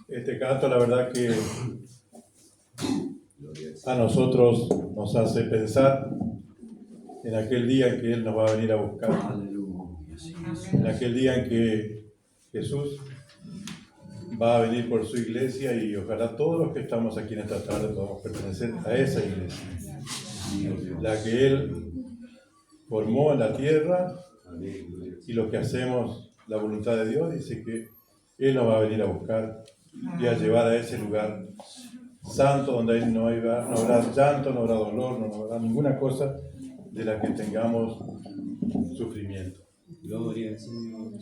Este canto, la verdad que a nosotros nos hace pensar en aquel día en que Él nos va a venir a buscar, en aquel día en que Jesús va a venir por su iglesia y ojalá todos los que estamos aquí en esta tarde podamos pertenecer a esa iglesia, la que Él formó en la tierra, y lo que hacemos, la voluntad de Dios, dice que Él nos va a venir a buscar y a llevar a ese lugar santo donde no habrá llanto, no habrá dolor, no habrá ninguna cosa de la que tengamos sufrimiento.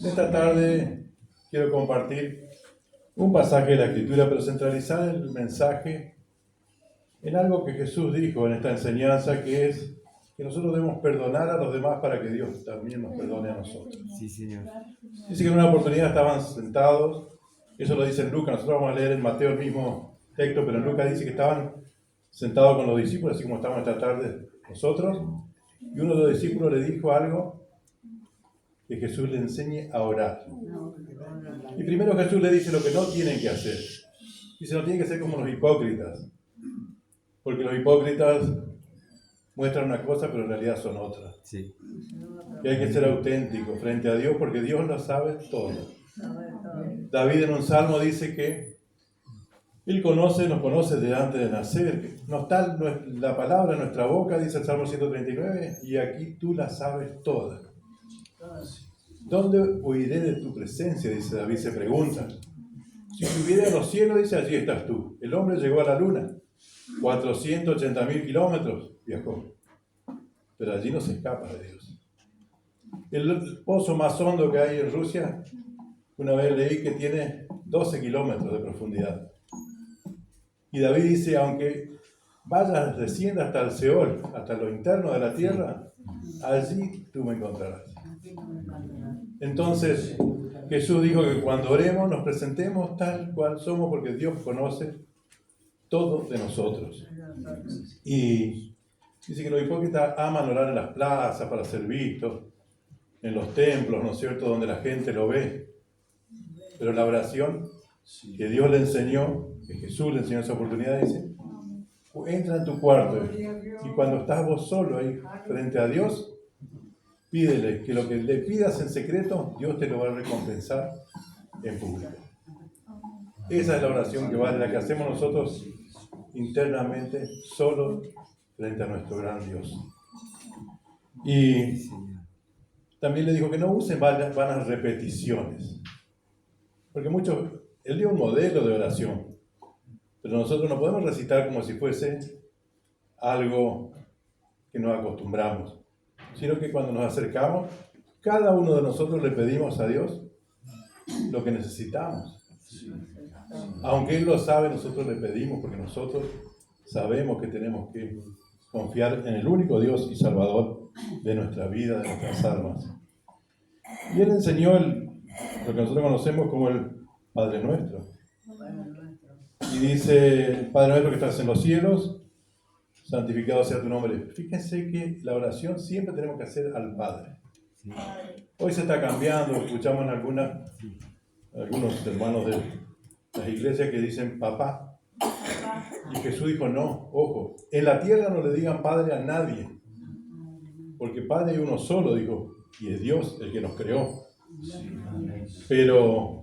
Esta tarde quiero compartir un pasaje de la Escritura, pero centralizar el mensaje en algo que Jesús dijo en esta enseñanza, que es que nosotros debemos perdonar a los demás para que Dios también nos perdone a nosotros. Sí, Señor. Dice que en una oportunidad estaban sentados, eso lo dice en Lucas, nosotros vamos a leer en Mateo el mismo texto, pero en Lucas dice que estaban sentados con los discípulos, así como estamos esta tarde nosotros, y uno de los discípulos le dijo algo que Jesús le enseñe a orar. Y primero Jesús le dice lo que no tienen que hacer. Dice, no tienen que ser como los hipócritas, porque los hipócritas muestran una cosa, pero en realidad son otra. Sí. Que hay que ser auténtico frente a Dios, porque Dios lo sabe todo. David en un salmo dice que Él nos conoce desde antes de nacer. No está la palabra en nuestra boca, dice el Salmo 139, y aquí tú la sabes toda. ¿Dónde huiré de tu presencia?, dice David, se pregunta. Si subiera a los cielos, dice, allí estás tú. El hombre llegó a la luna, 480.000 kilómetros viajó, pero allí no se escapa de Dios. El pozo más hondo que hay en Rusia, una vez leí que tiene 12 kilómetros de profundidad. Y David dice, aunque descienda hasta el Seol, hasta lo interno de la tierra, allí tú me encontrarás. Entonces, Jesús dijo que cuando oremos nos presentemos tal cual somos, porque Dios conoce todo de nosotros. Y dice que los hipócritas aman orar en las plazas para ser vistos, en los templos, ¿no es cierto?, donde la gente lo ve. Pero la oración que Dios le enseñó, que Jesús le enseñó esa oportunidad, dice, entra en tu cuarto y cuando estás vos solo ahí frente a Dios, pídele que lo que le pidas en secreto, Dios te lo va a recompensar en público. Esa es la oración que vale, la que hacemos nosotros internamente, solo frente a nuestro gran Dios. Y también le dijo que no usen vanas repeticiones, porque él dio un modelo de oración, pero nosotros no podemos recitar como si fuese algo que nos acostumbramos, sino que cuando nos acercamos, cada uno de nosotros le pedimos a Dios lo que necesitamos. Aunque Él lo sabe, nosotros le pedimos porque nosotros sabemos que tenemos que confiar en el único Dios y Salvador de nuestra vida, de nuestras almas. Y Él enseñó lo que nosotros conocemos como el Padre Nuestro. Y dice, Padre Nuestro que estás en los cielos, santificado sea tu nombre. Fíjense que la oración siempre tenemos que hacer al Padre. Hoy se está cambiando, escuchamos en algunos hermanos de las iglesias que dicen papá. Y Jesús dijo, no, ojo, en la tierra no le digan Padre a nadie, porque Padre hay uno solo, dijo, y es Dios el que nos creó. Pero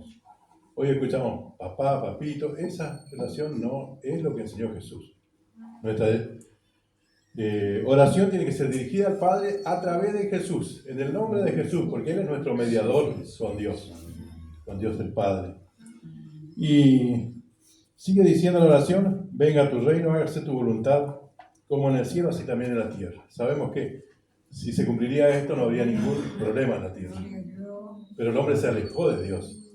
hoy escuchamos papá, papito, esa relación no es lo que enseñó Jesús. Nuestra oración tiene que ser dirigida al Padre a través de Jesús, en el nombre de Jesús, porque Él es nuestro mediador con Dios el Padre. Y sigue diciendo la oración, venga a tu reino, hágase tu voluntad, como en el cielo, así también en la tierra. Sabemos que si se cumpliría esto no habría ningún problema en la tierra. Pero el hombre se alejó de Dios.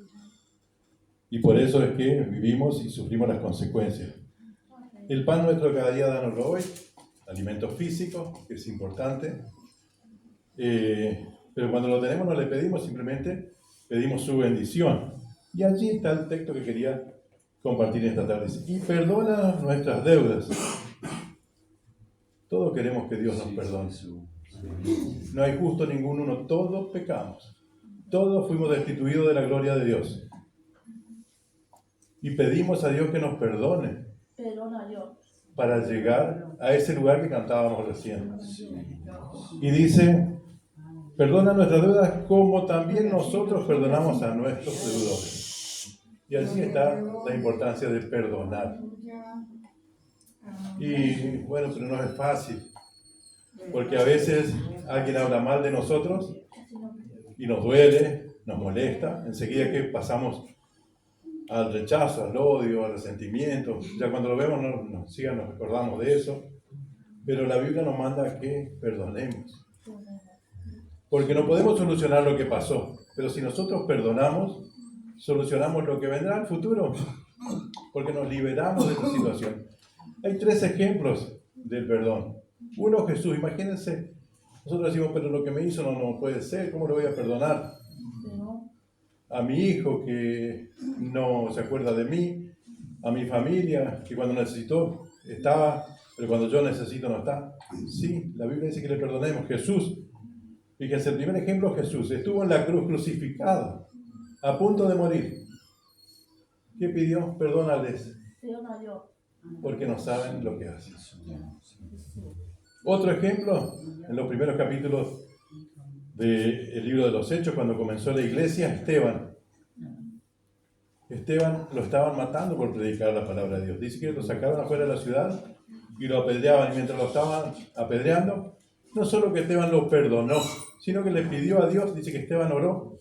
Y por eso es que vivimos y sufrimos las consecuencias. El pan nuestro cada día danoslo hoy, alimento físico, que es importante. Pero cuando lo tenemos no le pedimos, simplemente pedimos su bendición. Y allí está el texto que quería compartir esta tarde. Y perdona nuestras deudas. Todos queremos que Dios nos perdone. No hay justo ninguno, todos pecamos. Todos fuimos destituidos de la gloria de Dios. y pedimos a Dios que nos perdone para llegar a ese lugar que cantábamos recién. Y dice, perdona nuestras deudas como también nosotros perdonamos a nuestros deudores. Y allí está la importancia de perdonar. Y bueno, pero no es fácil, porque a veces alguien habla mal de nosotros y nos duele, nos molesta, enseguida que pasamos al rechazo, al odio, al resentimiento. Ya cuando lo vemos nos recordamos de eso. Pero la Biblia nos manda a que perdonemos. Porque no podemos solucionar lo que pasó. Pero si nosotros perdonamos, solucionamos lo que vendrá en el futuro. Porque nos liberamos de esa situación. Hay 3 ejemplos del perdón. Uno, Jesús. Imagínense, nosotros decimos, pero lo que me hizo no puede ser. ¿Cómo lo voy a perdonar? A mi hijo que no se acuerda de mí, a mi familia que cuando necesitó estaba, pero cuando yo necesito no está. Sí, la Biblia dice que le perdonemos. Jesús, fíjense, el primer ejemplo, Jesús, estuvo en la cruz crucificado, a punto de morir. ¿Qué pidió? Perdónales, porque no saben lo que hacen. Otro ejemplo, en los primeros capítulos del libro de los Hechos, cuando comenzó la iglesia, Esteban lo estaban matando por predicar la palabra de Dios. Dice que lo sacaron afuera de la ciudad y lo apedreaban. Y mientras lo estaban apedreando, no solo que Esteban lo perdonó, sino que le pidió a Dios, dice que Esteban oró,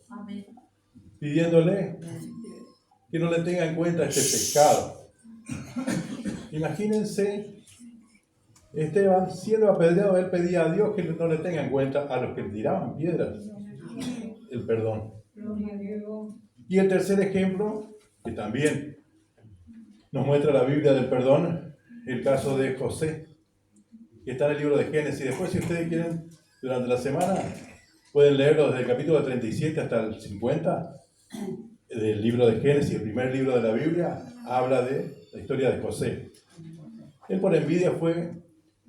pidiéndole que no le tenga en cuenta este pecado. Imagínense, Esteban siendo apedreado, él pedía a Dios que no le tenga en cuenta a los que tiraban piedras el perdón. Y el tercer ejemplo, que también nos muestra la Biblia del perdón, el caso de José, que está en el libro de Génesis. Después, si ustedes quieren, durante la semana, pueden leerlo desde el capítulo 37 hasta el 50 del libro de Génesis, el primer libro de la Biblia, habla de la historia de José. Él por envidia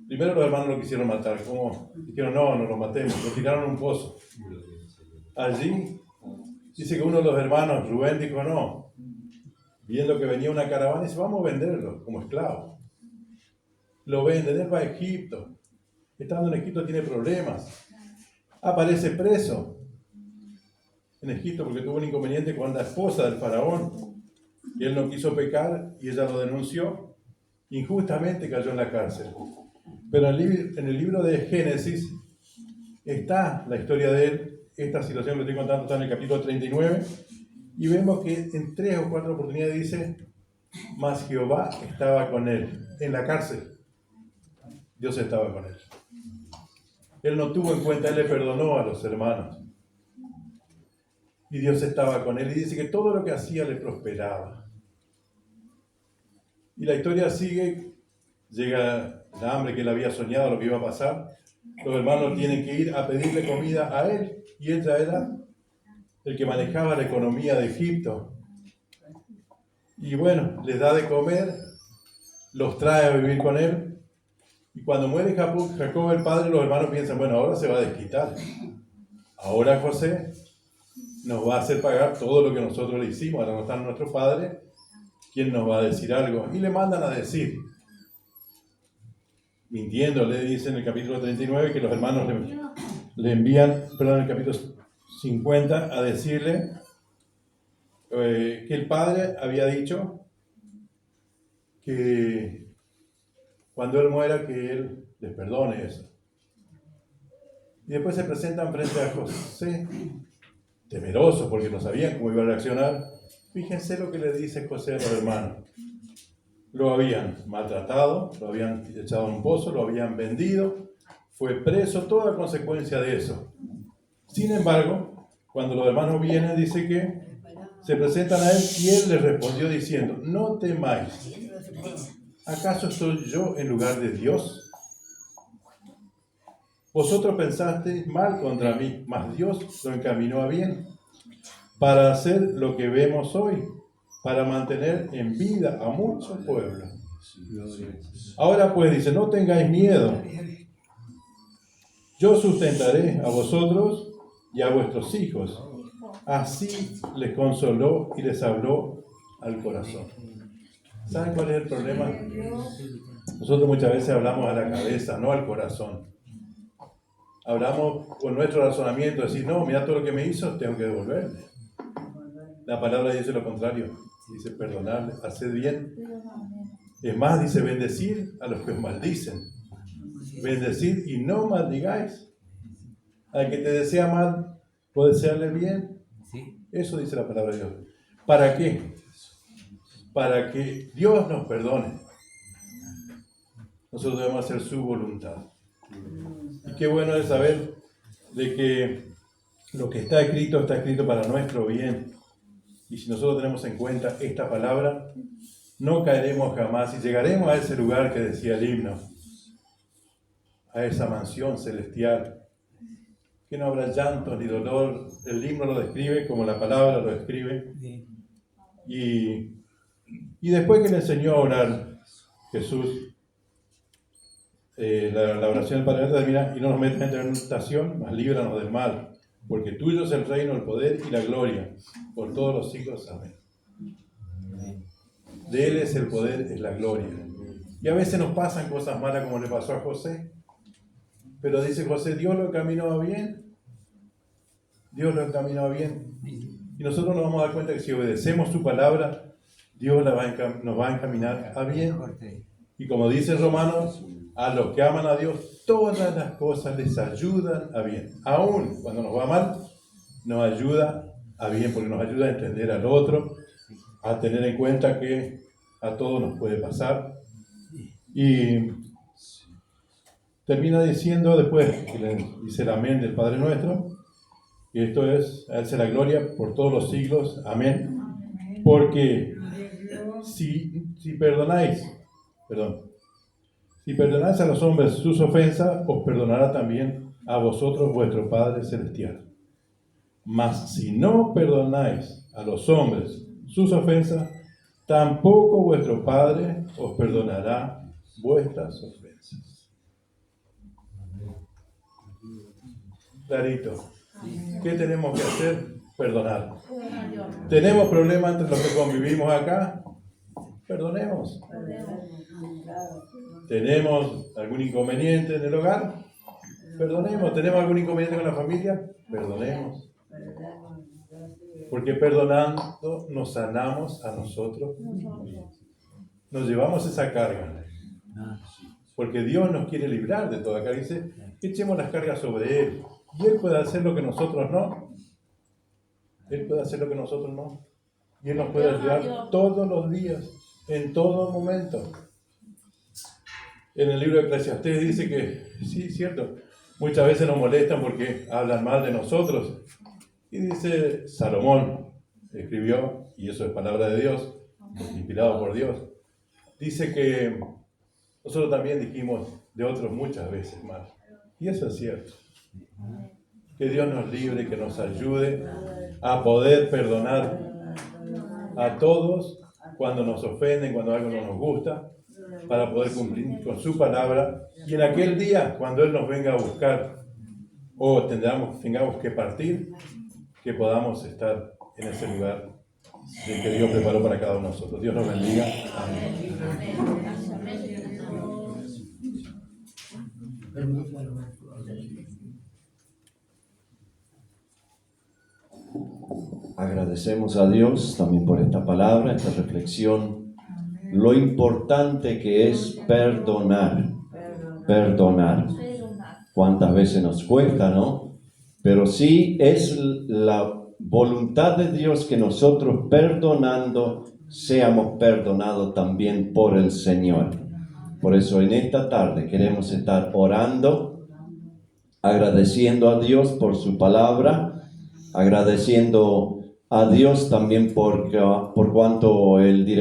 primero los hermanos lo quisieron matar, como dijeron, no lo matemos, lo tiraron en un pozo. Allí dice que uno de los hermanos, Rubén, dijo, no, viendo que venía una caravana, dice, vamos a venderlo como esclavo. Lo venden, él va a Egipto. Estando en Egipto tiene problemas. Aparece preso en Egipto porque tuvo un inconveniente con la esposa del faraón. Y él no quiso pecar y ella lo denunció. Injustamente cayó en la cárcel. Pero en el libro de Génesis está la historia de él. Esta situación que estoy contando está en el capítulo 39. Y vemos que en 3 o 4 oportunidades dice, mas Jehová estaba con él en la cárcel. Dios estaba con él. Él no tuvo en cuenta, él le perdonó a los hermanos. Y Dios estaba con él y dice que todo lo que hacía le prosperaba. Y la historia sigue, llega el hambre que él había soñado, lo que iba a pasar. Los hermanos tienen que ir a pedirle comida a él y él ya era el que manejaba la economía de Egipto. Y bueno, les da de comer, los trae a vivir con él. Y cuando muere Jacob el padre, los hermanos piensan, bueno, ahora se va a desquitar. Ahora José nos va a hacer pagar todo lo que nosotros le hicimos. Ahora no está nuestro padre, ¿quién nos va a decir algo? Y le mandan a decir, mintiendo, le dicen en el capítulo 39 que los hermanos le envían, perdón, en el capítulo 50, a decirle que el padre había dicho que cuando él muera, que él les perdone eso. Y después se presentan frente a José, temerosos porque no sabían cómo iba a reaccionar. Fíjense lo que le dice José a los hermanos. Lo habían maltratado, lo habían echado en un pozo, lo habían vendido, fue preso, toda consecuencia de eso. Sin embargo, cuando los hermanos vienen, dice que se presentan a él y él les respondió diciendo, no temáis, ¿acaso estoy yo en lugar de Dios? Vosotros pensasteis mal contra mí, mas Dios lo encaminó a bien, para hacer lo que vemos hoy, para mantener en vida a muchos pueblos. Ahora pues dice, no tengáis miedo, yo sustentaré a vosotros y a vuestros hijos. Así les consoló y les habló al corazón. ¿Saben cuál es el problema? Nosotros muchas veces hablamos a la cabeza, no al corazón. Hablamos con nuestro razonamiento, decir, no, mira todo lo que me hizo, tengo que devolverle. La palabra dice lo contrario, dice perdonarle, hacer bien. Es más, dice bendecir a los que os maldicen. Bendecir y no maldigáis. Al que te desea mal, puede desearle bien. Eso dice la palabra de Dios. ¿Para qué? Para que Dios nos perdone. Nosotros debemos hacer su voluntad. Y qué bueno es saber de que lo que está escrito para nuestro bien. Y si nosotros tenemos en cuenta esta palabra, no caeremos jamás y llegaremos a ese lugar que decía el himno, a esa mansión celestial, que no habrá llanto ni dolor. El himno lo describe como la palabra lo describe. Y después que le enseñó a orar Jesús, la oración del Padre Nuestro termina: y no nos metas en tentación, mas líbranos del mal, porque tuyo es el reino, el poder y la gloria, por todos los siglos. Amén. De Él es el poder, es la gloria. Y a veces nos pasan cosas malas como le pasó a José. Pero dice José, Dios lo encaminó bien. Dios lo encaminó bien. Y nosotros nos vamos a dar cuenta que si obedecemos su palabra, Dios nos va a encaminar a bien. Y como dice Romanos, a los que aman a Dios, todas las cosas les ayudan a bien. Aún cuando nos va mal, nos ayuda a bien, porque nos ayuda a entender al otro, a tener en cuenta que a todos nos puede pasar. Y termina diciendo después, que le dice el amén del Padre Nuestro, y esto es, a Él sea la gloria por todos los siglos, amén. Porque si perdonáis a los hombres sus ofensas, os perdonará también a vosotros vuestro Padre Celestial. Mas si no perdonáis a los hombres sus ofensas, tampoco vuestro Padre os perdonará vuestras ofensas. Clarito. ¿Qué tenemos que hacer? Perdonar. ¿Tenemos problemas entre los que convivimos acá? Perdonemos. ¿Tenemos algún inconveniente en el hogar? Perdonemos. ¿Tenemos algún inconveniente con la familia? Perdonemos. Porque perdonando nos sanamos a nosotros mismos. Nos llevamos esa carga. Porque Dios nos quiere librar de toda carga. Dice, echemos las cargas sobre Él. Y Él puede hacer lo que nosotros no. Él puede hacer lo que nosotros no. Y Él nos puede ayudar todos los días, en todo momento. En el libro de Eclesiastés dice que, sí, cierto, muchas veces nos molestan porque hablan mal de nosotros. Y dice, Salomón escribió, y eso es palabra de Dios, inspirado por Dios, dice que nosotros también dijimos de otros muchas veces mal. Y eso es cierto. Que Dios nos libre, que nos ayude a poder perdonar a todos cuando nos ofenden, cuando algo no nos gusta, para poder cumplir con su palabra. Y en aquel día, cuando Él nos venga a buscar o tengamos que partir, que podamos estar en ese lugar que Dios preparó para cada uno de nosotros. Dios nos bendiga. Amén. Agradecemos a Dios también por esta palabra, esta reflexión, lo importante que es perdonar. Cuántas veces nos cuesta, ¿no? Pero sí es la voluntad de Dios que nosotros perdonando seamos perdonados también por el Señor. Por eso en esta tarde queremos estar orando, agradeciendo a Dios por su palabra, agradeciendo a Dios también por cuanto el director